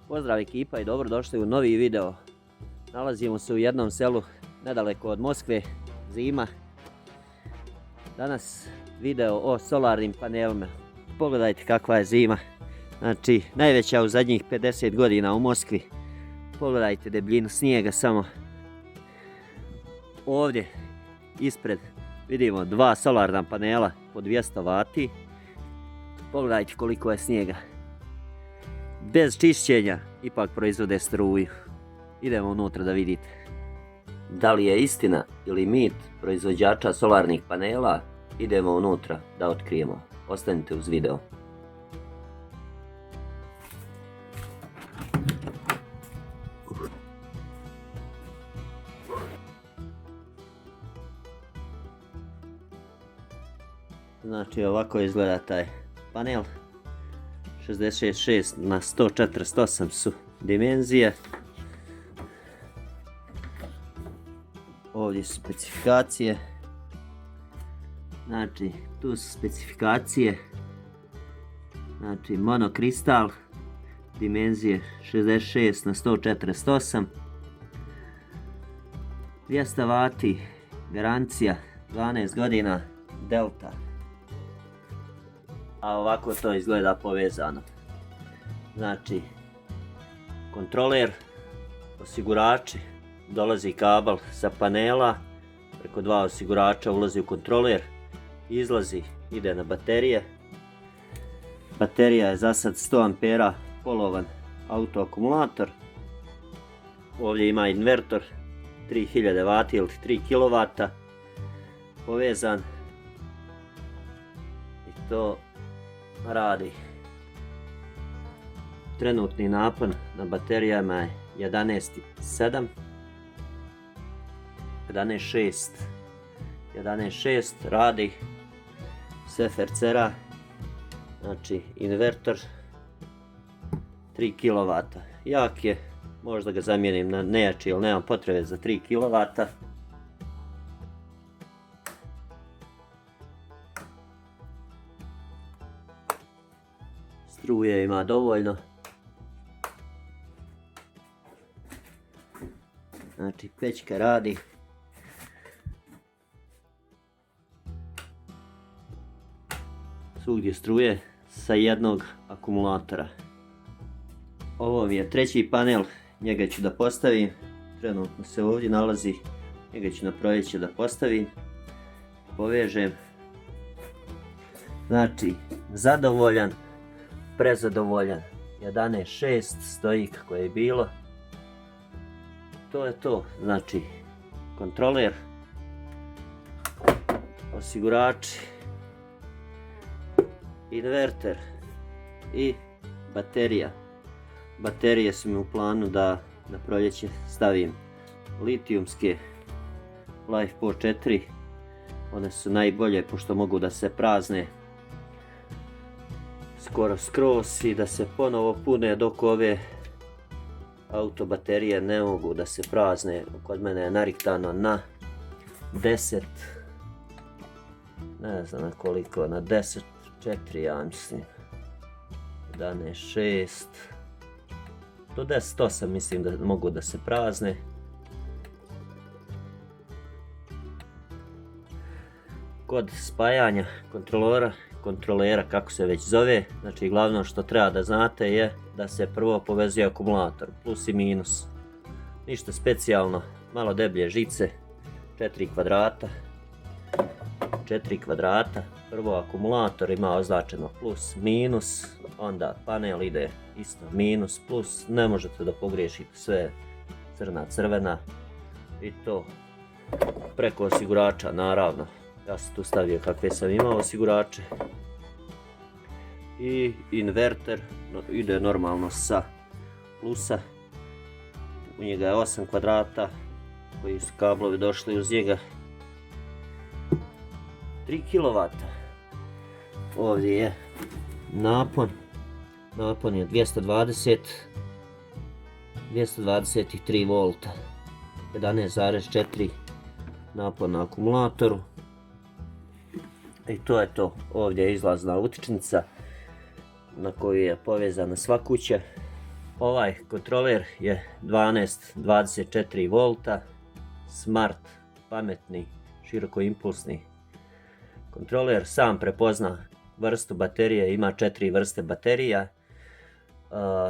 Pozdrav ekipa i dobrodošli u novi video. Nalazimo se u jednom selu nedaleko od Moskve, zima. Danas video o solarnim panelima. Pogledajte kakva je zima. Znači, najveća u zadnjih 50 godina u Moskvi. Pogledajte debljinu snijega samo. Ovdje ispred vidimo dva solarna panela po 200 W. Pogledajte koliko je snijega. Bez čišćenja ipak proizvode struju. Idemo unutra da vidite. Da li je istina ili mit proizvođača solarnih panela? Idemo unutra da otkrijemo. Ostanite uz video. Znači ovako izgleda taj panel. 66 na 148 su dimenzije. Ovdje su specifikacije. Znači tu su specifikacije. Znači monokristal, dimenzije 66 na 148, 200 W, garancija 12 godina, delta. A ovako to izgleda povezano. Znači kontroler, osigurači, dolazi kabel sa panela, preko dva osigurača ulazi u kontroler, izlazi, ide na baterije. Baterija je za sad 100 A polovan autoakumulator. Ovdje ima invertor 3000 W ili 3 kW povezan i to radi. Trenutni napon na baterijama je 11,7, 11,6 radi s FRC-a, znači invertor 3 kW. Jak je, možda ga zamijenim na nejači, jer nemam potrebe za 3 kW. Struje ima dovoljno. Znači pećka radi. Svugdje struje sa jednog akumulatora. Ovo mi je treći panel, njega ću da postavim. Trenutno se ovdje nalazi, njega ću na proljeće da postavim. Povežem. Znači zadovoljan, prezadovoljan. 11,6 stoji kako je bilo. To je to. Znači kontroler, osigurači, inverter i baterija. Baterije su mi u planu da na proljeće stavim litijumske LiFePO 4. One su najbolje pošto mogu da se prazne skoro skroz i da se ponovo pune, dok ove auto baterije ne mogu da se prazne. Kod mene je nariktano na 10, ne znam na koliko, na 10,4 ja mislim, 11,6 do 10,8 mislim da mogu da se prazne. Kod spajanja kontrolera kako se već zove, znači glavno što treba da znate je da se prvo povezuje akumulator, plus i minus. Ništa specijalno, malo deblje žice, 4 kvadrata. Prvo akumulator ima označeno plus, minus, onda panel ide isto minus, plus, ne možete da pogriješite, sve crna, i to preko osigurača naravno. Ja sam tu stavio kakve sam imao osigurače. I inverter ide normalno sa plusa. U njega je 8 kvadrata koji su kablovi došli uz njega. 3 kW. Ovdje je napon. Napon je 223 V. 11,4 napon na akumulatoru. I to je to. Ovdje je izlazna utičnica na koju je povezana sva kuća. Ovaj kontroler je 12-24 volta, smart, pametni, širokoimpulsni. Kontroler sam prepozna vrstu baterije, ima 4 vrste baterija.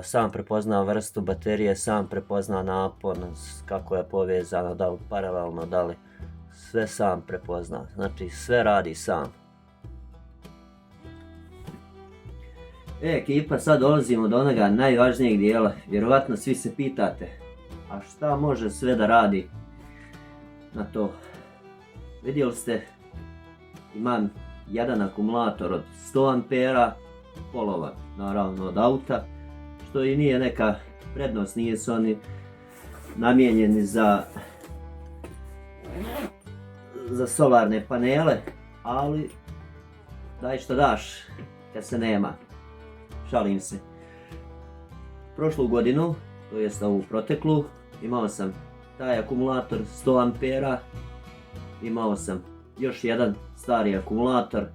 Sam prepozna vrstu baterije, sam prepozna napon, kako je povezano, da li paralelno, da li sve sam prepozna. Znači sve radi sam. Ekipa, sad dolazimo do onoga najvažnijeg dijela. Vjerovatno svi se pitate, a šta može sve da radi na to? Vidjeli ste, imam jedan akumulator od 100 ampera, polovan naravno od auta, što i nije neka prednost, nije su oni namijenjeni za solarne panele, ali daj što daš kad se nema. Šalim se. Prošlu godinu, to jest ovu proteklu, imao sam taj akumulator 100 ampera, imao sam još jedan stari akumulator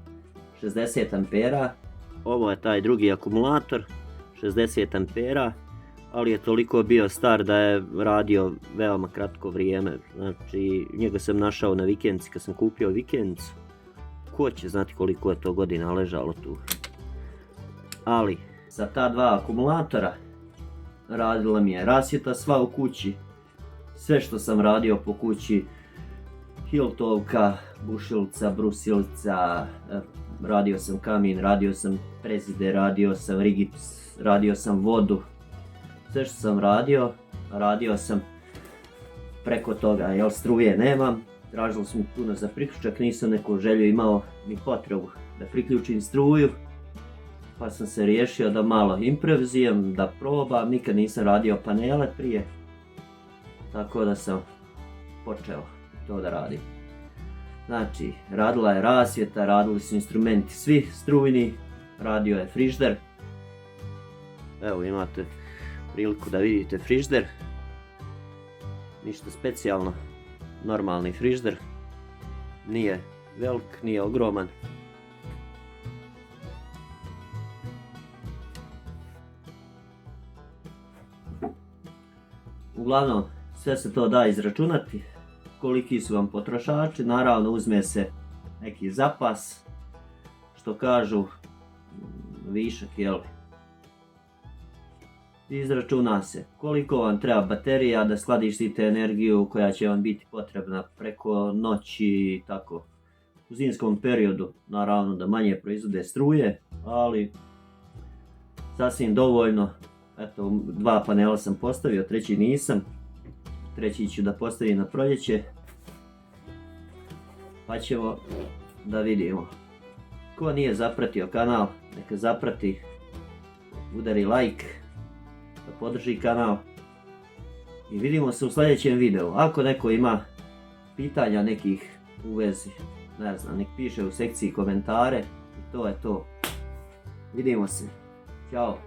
60 ampera. Ovo je taj drugi akumulator 60 ampera, ali je toliko bio star da je radio veoma kratko vrijeme. Znači, njega sam našao na vikendici kad sam kupio vikendicu. Ko će znati koliko je to godina ležalo tu. Ali, za ta dva akumulatora radila mi je rasvjeta sva u kući. Sve što sam radio po kući, hiltovka, bušilica, brusilica, radio sam kamin, radio sam prezide, radio sam rigic, radio sam vodu. Sve što sam radio sam preko toga, jer struje nemam. Tražilo sam puno za priključak, nisam neku želju imao ni potrebu da priključim struju. Pa sam se riješio da malo improviziram, da probam, nikad nisam radio panele prije. Tako da sam počeo to da radim. Znači, radila je rasvjeta, radili su instrumenti svi strujni, radio je frižider. Evo imate priliku da vidite frižider. Ništa specijalno, normalni frižider. Nije velik, nije ogroman. Uglavnom, sve se to da izračunati, koliki su vam potrošači, naravno uzme se neki zapas, što kažu višak, jel? Izračuna se koliko vam treba baterija da skladištite energiju koja će vam biti potrebna preko noći i tako. U zimskom periodu naravno da manje proizvode struje, ali sasvim dovoljno. Eto, 2 panela sam postavio, treći nisam. Treći ću da postavim na proljeće. Pa ćemo da vidimo. Ko nije zapratio kanal, neka zaprati, udari like, da podrži kanal. I vidimo se u sljedećem videu. Ako neko ima pitanja nekih u vezi, ne znam, nek piše u sekciji komentare. I to je to. Vidimo se. Ćao.